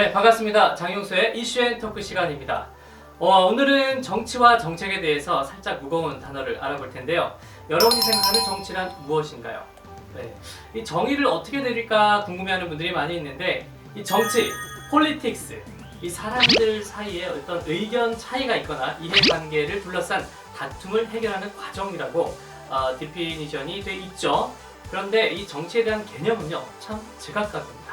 네, 반갑습니다. 장용수의 이슈앤토크 시간입니다. 오늘은 정치와 정책에 대해서 살짝 무거운 단어를 알아볼 텐데요. 여러분이 생각하는 정치란 무엇인가요? 네, 이 정의를 어떻게 내릴까 궁금해하는 분들이 많이 있는데, 이 정치, 폴리틱스, 이 사람들 사이에 어떤 의견 차이가 있거나 이해관계를 둘러싼 다툼을 해결하는 과정이라고 디피니션이 돼 있죠. 그런데 이 정치에 대한 개념은요, 참 제각각입니다.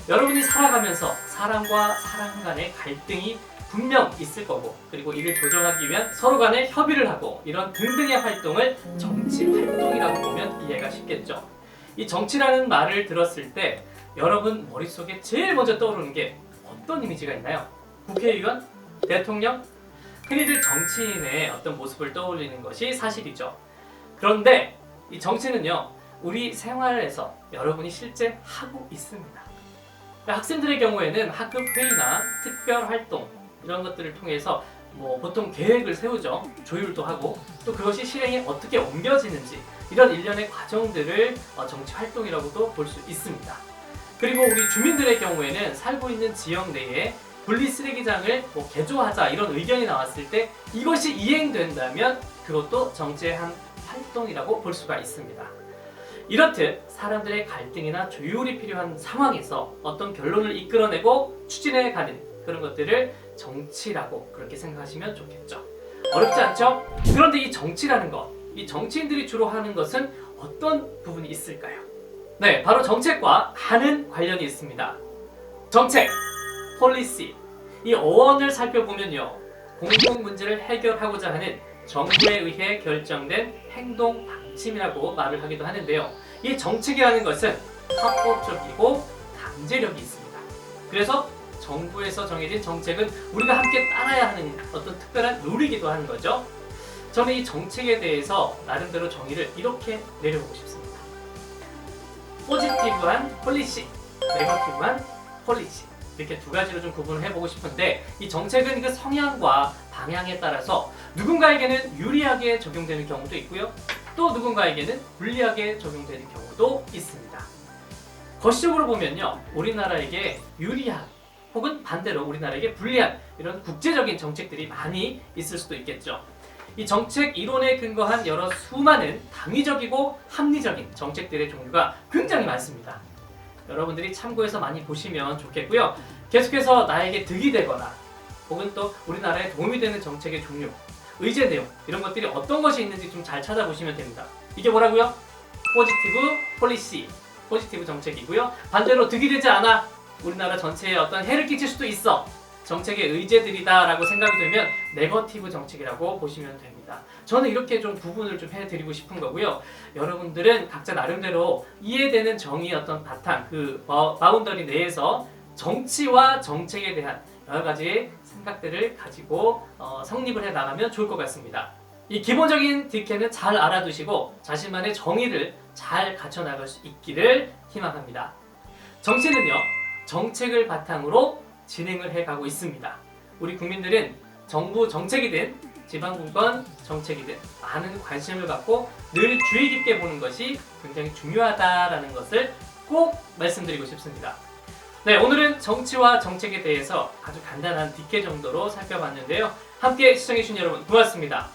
여러분이 살아가면서 사람과 사람 간의 갈등이 분명 있을 거고, 그리고 이를 조정하기 위한 서로 간의 협의를 하고, 이런 등등의 활동을 정치 활동이라고 보면 이해가 쉽겠죠. 이 정치라는 말을 들었을 때 여러분 머릿속에 제일 먼저 떠오르는 게 어떤 이미지가 있나요? 국회의원? 대통령? 흔히들 정치인의 어떤 모습을 떠올리는 것이 사실이죠. 그런데 이 정치는요, 우리 생활에서 여러분이 실제 하고 있습니다. 학생들의 경우에는 학급 회의나 특별 활동 이런 것들을 통해서 보통 계획을 세우죠. 조율도 하고, 또 그것이 실행에 어떻게 옮겨지는지 이런 일련의 과정들을 정치 활동이라고도 볼 수 있습니다. 그리고 우리 주민들의 경우에는 살고 있는 지역 내에 분리쓰레기장을 개조하자 이런 의견이 나왔을 때 이것이 이행된다면 그것도 정치의 한 활동이라고 볼 수가 있습니다. 이렇듯 사람들의 갈등이나 조율이 필요한 상황에서 어떤 결론을 이끌어내고 추진해가는 그런 것들을 정치라고 그렇게 생각하시면 좋겠죠. 어렵지 않죠? 그런데 이 정치라는 것, 이 정치인들이 주로 하는 것은 어떤 부분이 있을까요? 네, 바로 정책과 많은 관련이 있습니다. 정책, 폴리시, 이 어원을 살펴보면요, 공공 문제를 해결하고자 하는 정부에 의해 결정된 행동 방침이라고 말을 하기도 하는데요. 이 정책이라는 것은 합법적이고 강제력이 있습니다. 그래서 정부에서 정해진 정책은 우리가 함께 따라야 하는 어떤 특별한 룰이기도 하는 거죠. 저는 이 정책에 대해서 나름대로 정의를 이렇게 내려보고 싶습니다. 포지티브한 폴리시, 네거티브한 폴리시, 이렇게 두 가지로 좀 구분을 해보고 싶은데, 이 정책은 그 성향과 방향에 따라서 누군가에게는 유리하게 적용되는 경우도 있고요, 또 누군가에게는 불리하게 적용되는 경우도 있습니다. 거시적으로 보면요, 우리나라에게 유리한 혹은 반대로 우리나라에게 불리한 이런 국제적인 정책들이 많이 있을 수도 있겠죠. 이 정책 이론에 근거한 여러 수많은 당위적이고 합리적인 정책들의 종류가 굉장히 많습니다. 여러분들이 참고해서 많이 보시면 좋겠고요. 계속해서 나에게 득이 되거나 혹은 또 우리나라에 도움이 되는 정책의 종류, 의제 내용, 이런 것들이 어떤 것이 있는지 좀 잘 찾아보시면 됩니다. 이게 뭐라고요? 포지티브 폴리시, 포지티브 정책이고요. 반대로 득이 되지 않아, 우리나라 전체에 어떤 해를 끼칠 수도 있어, 정책의 의제들이다 라고 생각이 되면 네거티브 정책이라고 보시면 됩니다. 저는 이렇게 좀 구분을 좀 해드리고 싶은 거고요. 여러분들은 각자 나름대로 이해되는 정의 어떤 바탕, 그 바운더리 내에서 정치와 정책에 대한 여러 가지 생각들을 가지고 성립을 해 나가면 좋을 것 같습니다. 이 기본적인 뒷캐는 잘 알아두시고 자신만의 정의를 잘 갖춰 나갈 수 있기를 희망합니다. 정치는요, 정책을 바탕으로 진행을 해가고 있습니다. 우리 국민들은 정부 정책이든 지방분권 정책이든 많은 관심을 갖고 늘 주의 깊게 보는 것이 굉장히 중요하다라는 것을 꼭 말씀드리고 싶습니다. 네, 오늘은 정치와 정책에 대해서 아주 간단한 뒷캐 정도로 살펴봤는데요. 함께 시청해주신 여러분 고맙습니다.